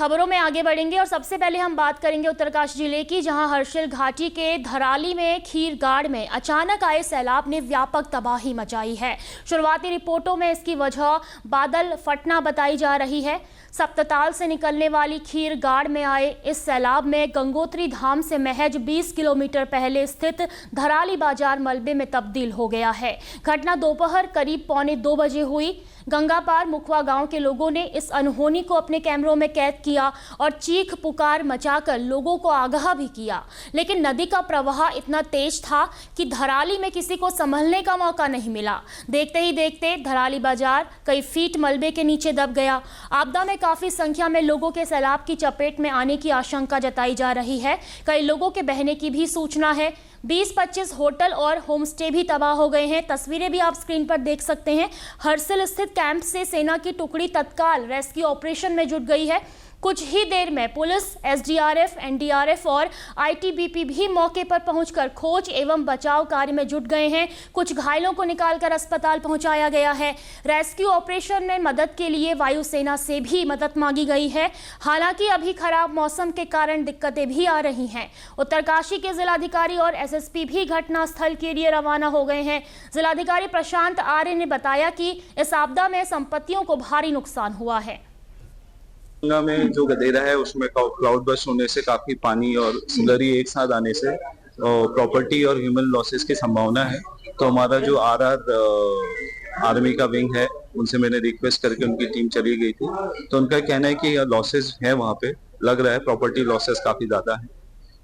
खबरों में आगे बढ़ेंगे और सबसे पहले हम बात करेंगे उत्तरकाशी जिले की, जहां हर्षिल घाटी के धराली में खीरगाड़ में अचानक आए सैलाब ने व्यापक तबाही मचाई है। शुरुआती रिपोर्टों में इसकी वजह बादल फटना बताई जा रही है। सप्तताल से निकलने वाली खीरगाड़ में आए इस सैलाब में गंगोत्री धाम से महज 20 किलोमीटर पहले स्थित धराली बाजार मलबे में तब्दील हो गया है। घटना दोपहर करीब 1:45 बजे हुई। गंगापार मुखवा गांव के लोगों ने इस अनहोनी को अपने कैमरों में कैद किया और चीख पुकार मचाकर लोगों को आगाह भी किया, लेकिन नदी का प्रवाह इतना तेज था कि धराली में किसी को संभलने का मौका नहीं मिला। देखते ही देखते धराली बाजार कई फीट मलबे के नीचे दब गया। आपदा में काफी संख्या में लोगों के सैलाब की चपेट में आने की आशंका जताई जा रही है। कई लोगों के बहने की भी सूचना है। 20-25 होटल और होमस्टे भी तबाह हो गए हैं। तस्वीरें भी आप स्क्रीन पर देख सकते हैं। हर्षिल स्थित कैंप से सेना की टुकड़ी तत्काल रेस्क्यू ऑपरेशन में जुट गई है। कुछ ही देर में पुलिस, एसडीआरएफ, एनडीआरएफ और आईटीबीपी भी मौके पर पहुंचकर खोज एवं बचाव कार्य में जुट गए हैं। कुछ घायलों को निकालकर अस्पताल पहुंचाया गया है। रेस्क्यू ऑपरेशन में मदद के लिए वायुसेना से भी मदद मांगी गई है। हालांकि अभी खराब मौसम के कारण दिक्कतें भी आ रही हैं। उत्तरकाशी के जिलाधिकारी और एसएसपी भी घटनास्थल के लिए रवाना हो गए हैं। जिलाधिकारी प्रशांत आर्य ने बताया कि इस आपदा में संपत्तियों को भारी नुकसान हुआ है। गंगा में जो गदेरा है उसमें क्लाउड बर्स्ट होने से काफी पानी और स्लरी एक साथ आने से प्रॉपर्टी और ह्यूमन लॉसेस की संभावना है। तो हमारा जो आर्मी का विंग है, उनसे मैंने रिक्वेस्ट करके उनकी टीम चली गई थी। तो उनका कहना है कि लॉसेस है, वहाँ पे लग रहा है प्रॉपर्टी लॉसेस काफी ज्यादा है।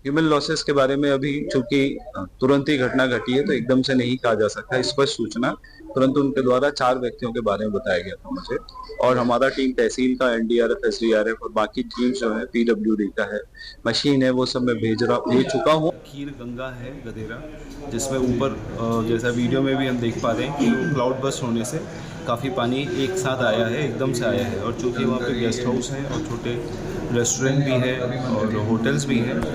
ह्यूमन लॉसेस के बारे में अभी चूंकि तुरंत ही घटना घटी है तो एकदम से नहीं कहा जा सकता स्पष्ट सूचना, परंतु उनके द्वारा 4 व्यक्तियों के बारे में बताया गया था मुझे। और हमारा टीम तहसील का, एनडीआरएफ, एसडीआरएफ और बाकी टीम जो है, पीडब्ल्यूडी का है, मशीन है, वो सब मैं भेज चुका हूँ। खीर गंगा है गदेरा, जिसमें ऊपर जैसा वीडियो में भी हम देख पा रहे हैं कि क्लाउड बर्स्ट होने से काफ़ी पानी एक साथ आया है, एकदम से आया है। और चूँकि वहाँ पे गेस्ट हाउस हैं और छोटे रेस्टोरेंट भी हैं और होटल्स भी हैं, तो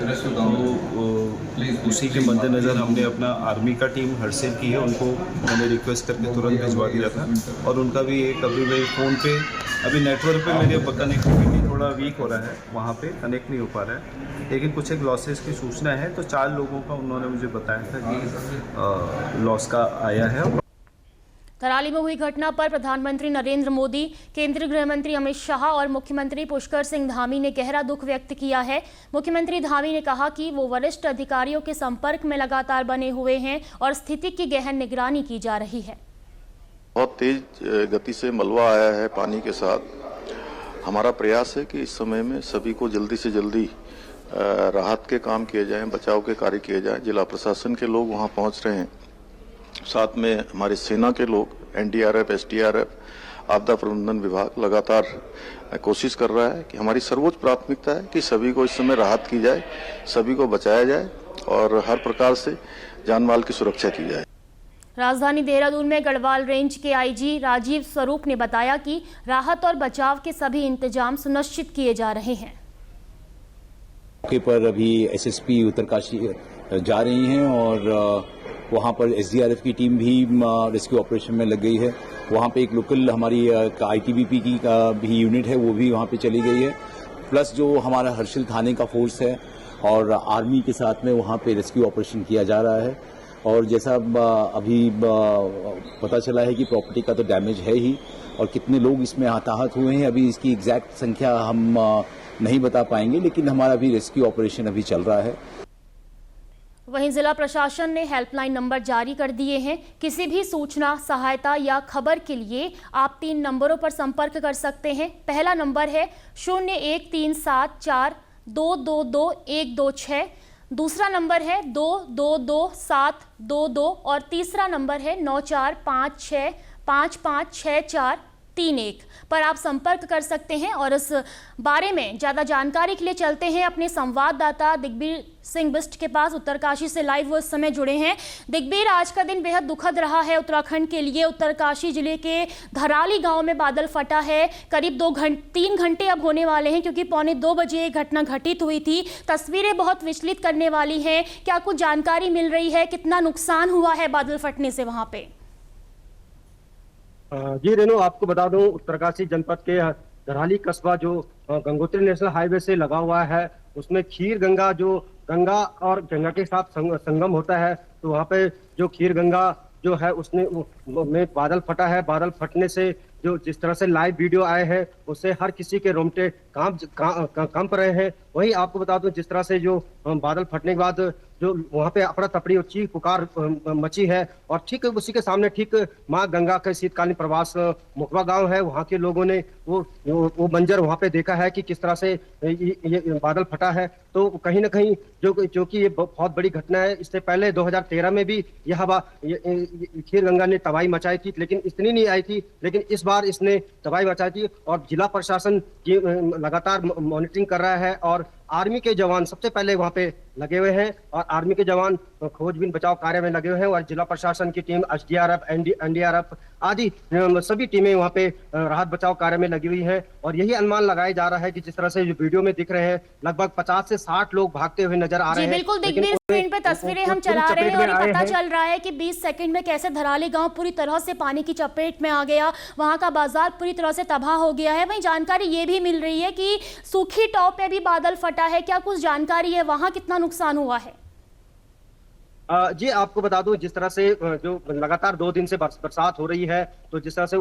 उसी के मद्देनज़र हमने अपना आर्मी का टीम हर्षिल की है, उनको मैंने रिक्वेस्ट करके तुरंत भिजवा दिया था। और उनका भी एक अभी भाई फ़ोन पे अभी नेटवर्क पे मेरे कनेक्टिविटी थोड़ा वीक हो रहा है, वहाँ पे कनेक्ट नहीं हो पा रहा है, लेकिन कुछ एक लॉसेस की सूचना है। तो 4 लोगों का उन्होंने मुझे बताया था कि लॉस का आया है। धराली में हुई घटना पर प्रधानमंत्री नरेंद्र मोदी, केंद्रीय गृह मंत्री अमित शाह और मुख्यमंत्री पुष्कर सिंह धामी ने गहरा दुख व्यक्त किया है। मुख्यमंत्री धामी ने कहा कि वो वरिष्ठ अधिकारियों के संपर्क में लगातार बने हुए हैं और स्थिति की गहन निगरानी की जा रही है। बहुत तेज गति से मलबा आया है पानी के साथ। हमारा प्रयास है कि इस समय में सभी को जल्दी से जल्दी राहत के काम किए जाएं, बचाव के कार्य किए जाएं। जिला प्रशासन के लोग वहां पहुंच रहे हैं, साथ में हमारी सेना के लोग, एनडीआरएफ, एसडीआरएफ, आपदा प्रबंधन विभाग लगातार कोशिश कर रहा है कि हमारी सर्वोच्च प्राथमिकता है कि सभी को इस समय राहत की जाए, सभी को बचाया जाए और हर प्रकार से जान माल की सुरक्षा की जाए। राजधानी देहरादून में गढ़वाल रेंज के आईजी राजीव स्वरूप ने बताया कि राहत और बचाव के सभी इंतजाम सुनिश्चित किए जा रहे हैं। मौके पर अभी एसएसपी उत्तरकाशी जा रही हैं और वहाँ पर एसडीआरएफ की टीम भी रेस्क्यू ऑपरेशन में लग गई है। वहाँ पे एक लोकल हमारी आईटीबीपी की भी यूनिट है, वो भी वहाँ पे चली गई है। प्लस जो हमारा हर्षिल थाने का फोर्स है और आर्मी के साथ में वहाँ पे रेस्क्यू ऑपरेशन किया जा रहा है। और जैसा अभी पता चला है कि प्रॉपर्टी का तो डैमेज है ही, और कितने लोग इसमें हताहत हुए हैं अभी इसकी एग्जैक्ट संख्या हम नहीं बता पाएंगे, लेकिन हमारा अभी रेस्क्यू ऑपरेशन अभी चल रहा है। वहीं जिला प्रशासन ने हेल्पलाइन नंबर जारी कर दिए हैं। किसी भी सूचना, सहायता या खबर के लिए आप 3 नंबरों पर संपर्क कर सकते हैं। पहला नंबर है 013742222126, दूसरा नंबर है 222722 और तीसरा नंबर है 9456556431 पर आप संपर्क कर सकते हैं। और इस बारे में ज़्यादा जानकारी के लिए चलते हैं अपने संवाददाता दिग्बीर सिंह बिष्ट के पास। उत्तरकाशी से लाइव वो इस समय जुड़े हैं। दिग्बीर, आज का दिन बेहद दुखद रहा है उत्तराखंड के लिए। उत्तरकाशी जिले के धराली गांव में बादल फटा है। करीब 3 घंटे अब होने वाले हैं, क्योंकि 1:45 बजे घटना घटित हुई थी। तस्वीरें बहुत विचलित करने वाली हैं। क्या कुछ जानकारी मिल रही है, कितना नुकसान हुआ है बादल फटने से वहां पे? जी रेणु, आपको बता दूं, उत्तरकाशी जनपद के धराली कस्बा जो गंगोत्री नेशनल हाईवे से लगा हुआ है, उसमें खीर गंगा, जो गंगा और गंगा के साथ संगम होता है, तो वहाँ पे जो खीर गंगा जो है उसने में बादल फटा है। बादल फटने से जो जिस तरह से लाइव वीडियो आए हैं उससे हर किसी के रोंगटे कांप रहे हैं। वहीं आपको बता दूं, जिस तरह से जो बादल फटने के बाद जो वहां पे अफरा तफड़ी और चीख पुकार मची है, और ठीक उसी के सामने ठीक मां गंगा के शीतकालीन प्रवास मुखबा गांव है, वहां के लोगों ने वो मंजर वहां पे देखा है कि किस तरह से ये बादल फटा है। तो कहीं ना कहीं जो कि ये बहुत बड़ी घटना है। इससे पहले 2013 में भी यह खीर गंगा ने तबाही मचाई थी, लेकिन इतनी नहीं आई थी, लेकिन इस बार इसने तबाही मचाई थी। और जिला प्रशासन की लगातार मॉनिटरिंग कर रहा है, और आर्मी के जवान सबसे पहले वहां पे लगे हुए हैं, और आर्मी के जवान खोजबीन बचाव कार्य में लगे हुए हैं, और जिला प्रशासन की टीम एसडीआरएफ, एनडीआरएफ आदि सभी टीमें वहां पे राहत बचाव कार्य में लगी हुई है। और यही अनुमान लगाया जा रहा है कि जिस तरह से जो वीडियो में दिख रहे हैं, लगभग 50 से 60 लोग भागते हुए नजर आ रहे हैं। बिल्कुल, दिग्विजय स्क्रीन पे तस्वीरें हम चला रहे हैं, और ये पता चल रहा है कि 20 सेकंड में कैसे धराली गांव पूरी तरह से पानी की चपेट में आ गया, वहां का बाजार पूरी तरह से तबाह हो गया है। वहीं जानकारी ये भी मिल रही है कि सूखी टॉप पे भी बादल फटा है, क्या कुछ जानकारी है, वहां कितना नुकसान हुआ है? जी, आपको बता दूं, जिस तरह से जो लगातार 2 दिन से बरसात हो रही है, तो जिस तरह से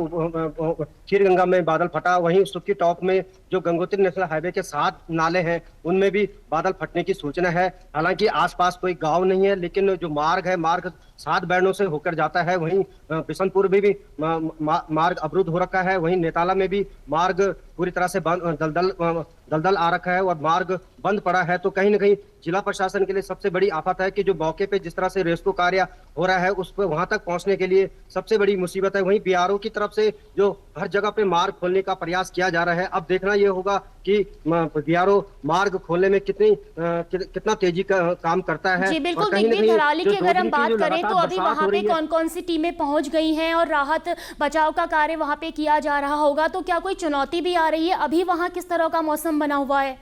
खीर गंगा में बादल फटा, वहीं सुक्की टॉप में जो गंगोत्री नेशनल हाईवे के 7 नाले हैं उनमें भी बादल फटने की सूचना है। हालांकि आसपास कोई गांव नहीं है, लेकिन जो मार्ग है, मार्ग 7 बैंडों से होकर जाता है। वहीं बिशनपुर में भी मार्ग अवरुद्ध हो रखा है, वहीं नेताला में भी मार्ग पूरी तरह से दलदल आ रखा है और मार्ग बंद पड़ा है। तो कहीं ना कहीं जिला प्रशासन के लिए सबसे बड़ी आफत है कि जो मौके पे जिस तरह से रेस्क्यू कार्य हो रहा है, उस पर वहां तक पहुंचने के लिए सबसे बड़ी मुसीबत है। वहीं बीआरओ की तरफ से जो हर जगह पे मार्ग खोलने का प्रयास किया जा रहा है। अब देखना यह होगा कि बीआरओ मार्ग खोलने में कितना तेजी का काम करता है। जी बिल्कुल, दिग्विजय, धराली की अगर हम बात करें तो अभी वहां पे कौन कौन सी टीमें पहुंच गई हैं और राहत बचाव का कार्य वहां पे किया जा रहा होगा, तो क्या कोई चुनौती भी आ रही है? अभी वहां किस तरह का मौसम बना हुआ है?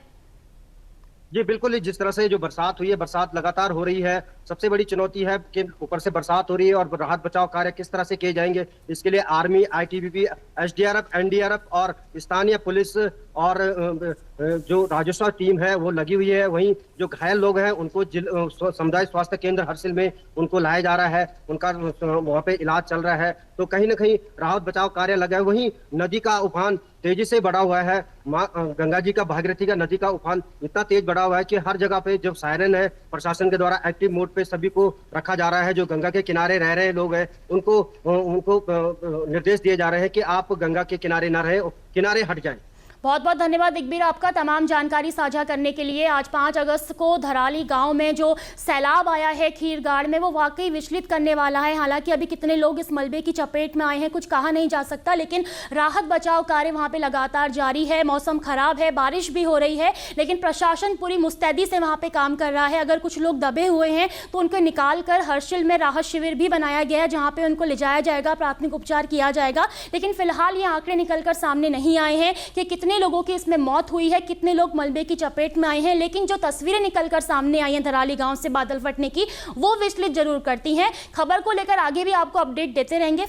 जी बिल्कुल, जिस तरह से जो बरसात हुई है, बरसात लगातार हो रही है। सबसे बड़ी चुनौती है कि ऊपर से बरसात हो रही है और राहत बचाव कार्य किस तरह से किए जाएंगे। इसके लिए आर्मी, आईटीबीपी, एसडीआरएफ, एनडीआरएफ और स्थानीय पुलिस और जो राजस्व टीम है वो लगी हुई है। वहीं जो घायल लोग हैं उनको समुदाय स्वास्थ्य केंद्र हरसिल में उनको लाया जा रहा है, उनका वहाँ पे इलाज चल रहा है। तो कहीं ना कहीं राहत बचाव कार्य लगा है। वहीं नदी का उफान तेजी से बढ़ा हुआ है। गंगा जी का, भागीरथी का नदी का उफान इतना तेज बढ़ा हुआ है कि हर जगह पे जब सायरन है, प्रशासन के द्वारा एक्टिव मोड पे सभी को रखा जा रहा है। जो गंगा के किनारे रह रहे लोग हैं उनको निर्देश दिए जा रहे हैं कि आप गंगा के किनारे न रहे, किनारे हट जाएं। बहुत बहुत धन्यवाद दिग्वीर आपका तमाम जानकारी साझा करने के लिए। आज 5 अगस्त को धराली गांव में जो सैलाब आया है खीरगाड़ में, वो वाकई विचलित करने वाला है। हालांकि अभी कितने लोग इस मलबे की चपेट में आए हैं कुछ कहा नहीं जा सकता, लेकिन राहत बचाव कार्य वहां पे लगातार जारी है। मौसम खराब है, बारिश भी हो रही है, लेकिन प्रशासन पूरी मुस्तैदी से वहां पे काम कर रहा है। अगर कुछ लोग दबे हुए हैं तो उनको निकाल कर हर्षिल में राहत शिविर भी बनाया गया है, जहाँ पे उनको ले जाया जाएगा, प्राथमिक उपचार किया जाएगा। लेकिन फिलहाल ये आंकड़े निकलकर सामने नहीं आए हैं कि कितने लोगों की इसमें मौत हुई है, कितने लोग मलबे की चपेट में आए हैं। लेकिन जो तस्वीरें निकलकर सामने आई हैं धराली गांव से बादल फटने की, वो विचलित जरूर करती हैं। खबर को लेकर आगे भी आपको अपडेट देते रहेंगे।